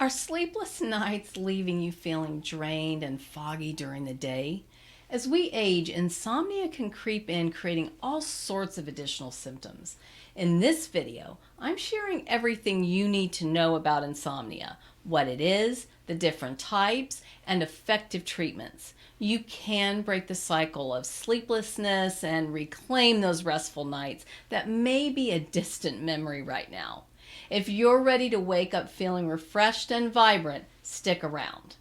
Are sleepless nights leaving you feeling drained and foggy during the day? As we age, insomnia can creep in, creating all sorts of additional symptoms. In this video, I'm sharing everything you need to know about insomnia, what it is, the different types, and effective treatments. You can break the cycle of sleeplessness and reclaim those restful nights that may be a distant memory right now. If you're ready to wake up feeling refreshed and vibrant, stick around.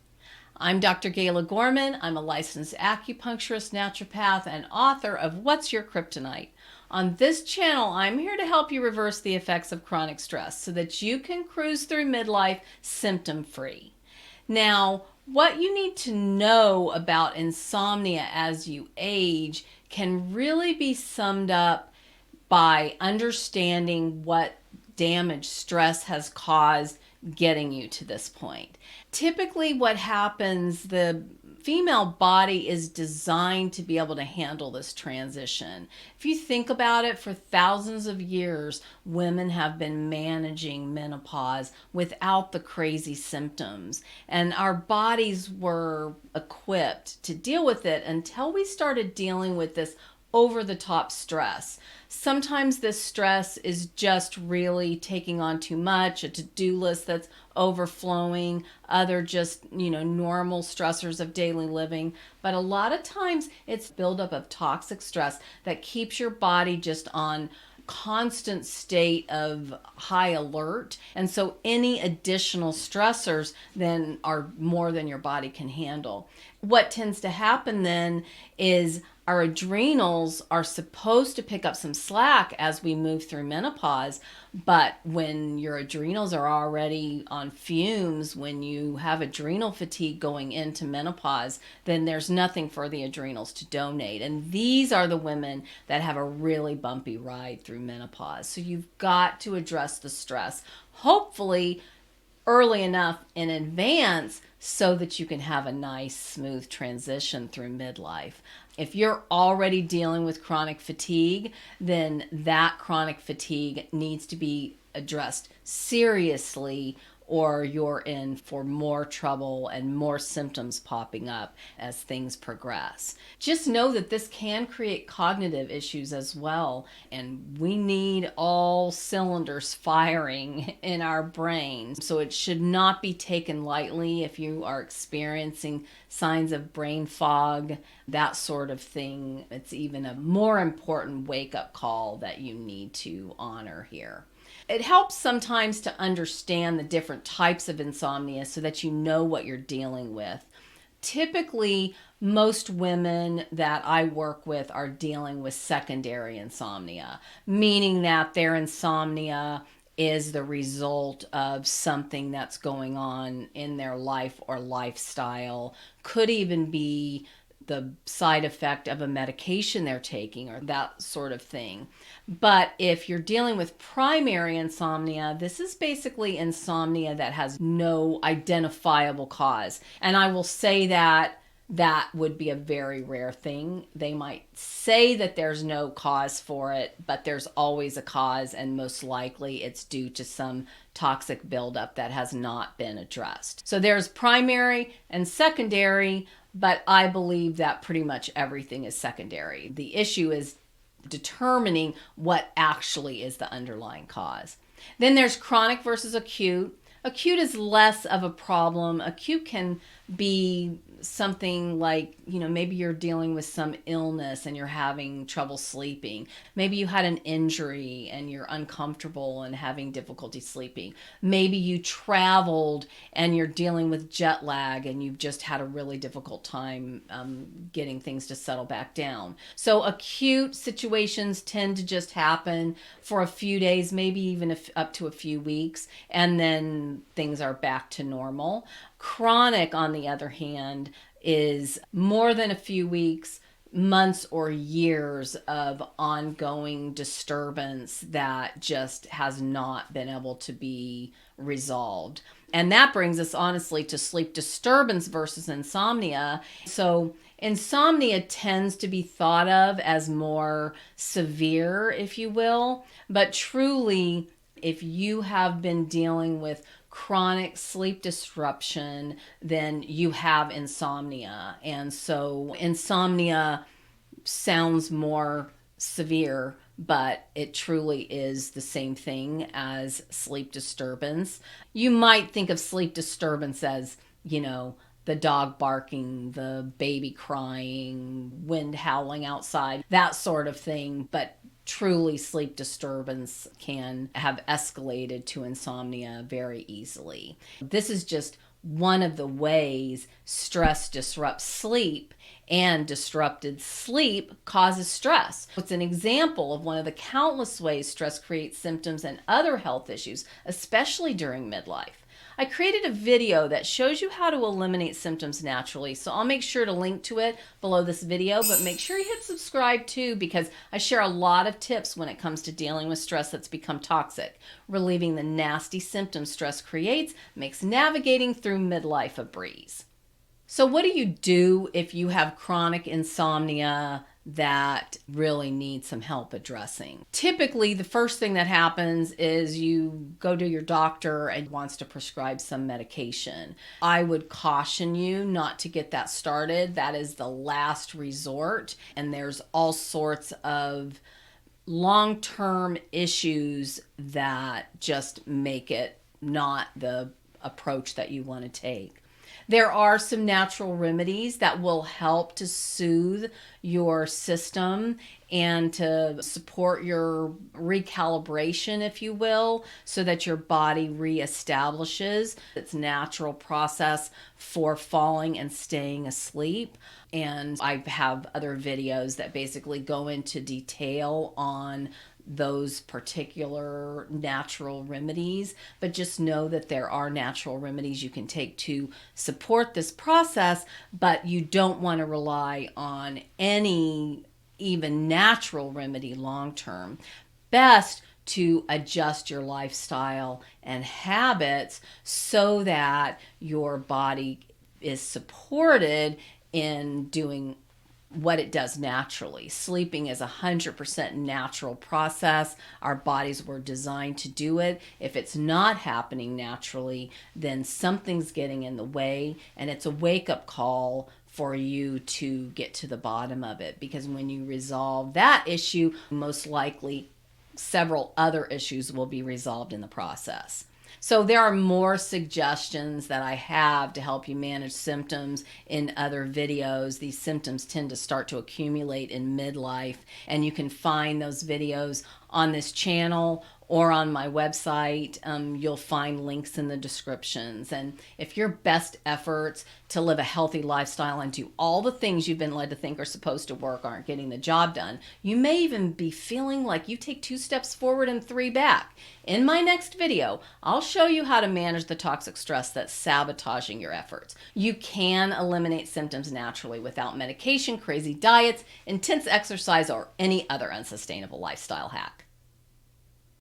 I'm Dr. Gayla Gorman. I'm a licensed acupuncturist, naturopath, and author of What's Your Kryptonite? On this channel, I'm here to help you reverse the effects of chronic stress so that you can cruise through midlife symptom-free. Now, what you need to know about insomnia as you age can really be summed up by understanding what damage stress has caused getting you to this point. Typically what happens, the female body is designed to be able to handle this transition. If you think about it, for thousands of years, women have been managing menopause without the crazy symptoms. And our bodies were equipped to deal with it until we started dealing with this over-the-top stress. Sometimes this stress is just really taking on too much, a to-do list that's overflowing, other just, normal stressors of daily living. But a lot of times it's buildup of toxic stress that keeps your body just on constant state of high alert. And so any additional stressors then are more than your body can handle. What tends to happen then is our adrenals are supposed to pick up some slack as we move through menopause, but when your adrenals are already on fumes, when you have adrenal fatigue going into menopause, then there's nothing for the adrenals to donate. And these are the women that have a really bumpy ride through menopause. So you've got to address the stress, hopefully early enough in advance so that you can have a nice, smooth transition through midlife. If you're already dealing with chronic fatigue, then that chronic fatigue needs to be addressed seriously, or you're in for more trouble and more symptoms popping up as things progress. Just know that this can create cognitive issues as well, and we need all cylinders firing in our brains. So it should not be taken lightly if you are experiencing signs of brain fog, that sort of thing. It's even a more important wake-up call that you need to honor here. It helps sometimes to understand the different types of insomnia so that you know what you're dealing with. Typically, most women that I work with are dealing with secondary insomnia, meaning that their insomnia is the result of something that's going on in their life or lifestyle. Could even be the side effect of a medication they're taking or that sort of thing. But if you're dealing with primary insomnia, this is basically insomnia that has no identifiable cause. And I will say that that would be a very rare thing. They might say that there's no cause for it, but there's always a cause, and most likely it's due to some toxic buildup that has not been addressed. So there's primary and secondary, but I believe that pretty much everything is secondary. The issue is determining what actually is the underlying cause. Then there's chronic versus acute. Acute is less of a problem. Acute can be something like, maybe you're dealing with some illness and you're having trouble sleeping. Maybe you had an injury and you're uncomfortable and having difficulty sleeping. Maybe you traveled and you're dealing with jet lag and you've just had a really difficult time getting things to settle back down. So acute situations tend to just happen for a few days, maybe even up to a few weeks, and then things are back to normal. Chronic, on the other hand, is more than a few weeks, months or years of ongoing disturbance that just has not been able to be resolved. And that brings us honestly to sleep disturbance versus insomnia. So insomnia tends to be thought of as more severe, if you will, but truly, if you have been dealing with chronic sleep disruption, then you have insomnia. And so insomnia sounds more severe, but it truly is the same thing as sleep disturbance. You might think of sleep disturbance as, the dog barking, the baby crying, wind howling outside, that sort of thing. But truly, sleep disturbance can have escalated to insomnia very easily. This is just one of the ways stress disrupts sleep, and disrupted sleep causes stress. It's an example of one of the countless ways stress creates symptoms and other health issues, especially during midlife. I created a video that shows you how to eliminate symptoms naturally, so I'll make sure to link to it below this video, but make sure you hit subscribe too, because I share a lot of tips when it comes to dealing with stress that's become toxic. Relieving the nasty symptoms stress creates makes navigating through midlife a breeze. So what do you do if you have chronic insomnia that really needs some help addressing? Typically, the first thing that happens is you go to your doctor and wants to prescribe some medication. I would caution you not to get that started. That is the last resort, and there's all sorts of long-term issues that just make it not the approach that you want to take. There are some natural remedies that will help to soothe your system and to support your recalibration, if you will, so that your body reestablishes its natural process for falling and staying asleep. And I have other videos that basically go into detail on those particular natural remedies, but just know that there are natural remedies you can take to support this process, but you don't want to rely on any even natural remedy long term. Best to adjust your lifestyle and habits so that your body is supported in doing what it does naturally. Sleeping is 100% natural process. Our bodies were designed to do it. If it's not happening naturally, then something's getting in the way, and it's a wake-up call for you to get to the bottom of it, because when you resolve that issue, most likely several other issues will be resolved in the process. So there are more suggestions that I have to help you manage symptoms in other videos. These symptoms tend to start to accumulate in midlife, and you can find those videos on this channel or on my website. You'll find links in the descriptions. And if your best efforts to live a healthy lifestyle and do all the things you've been led to think are supposed to work aren't getting the job done, you may even be feeling like you take 2 steps forward and 3 back. In my next video, I'll show you how to manage the toxic stress that's sabotaging your efforts. You can eliminate symptoms naturally without medication, crazy diets, intense exercise, or any other unsustainable lifestyle hack.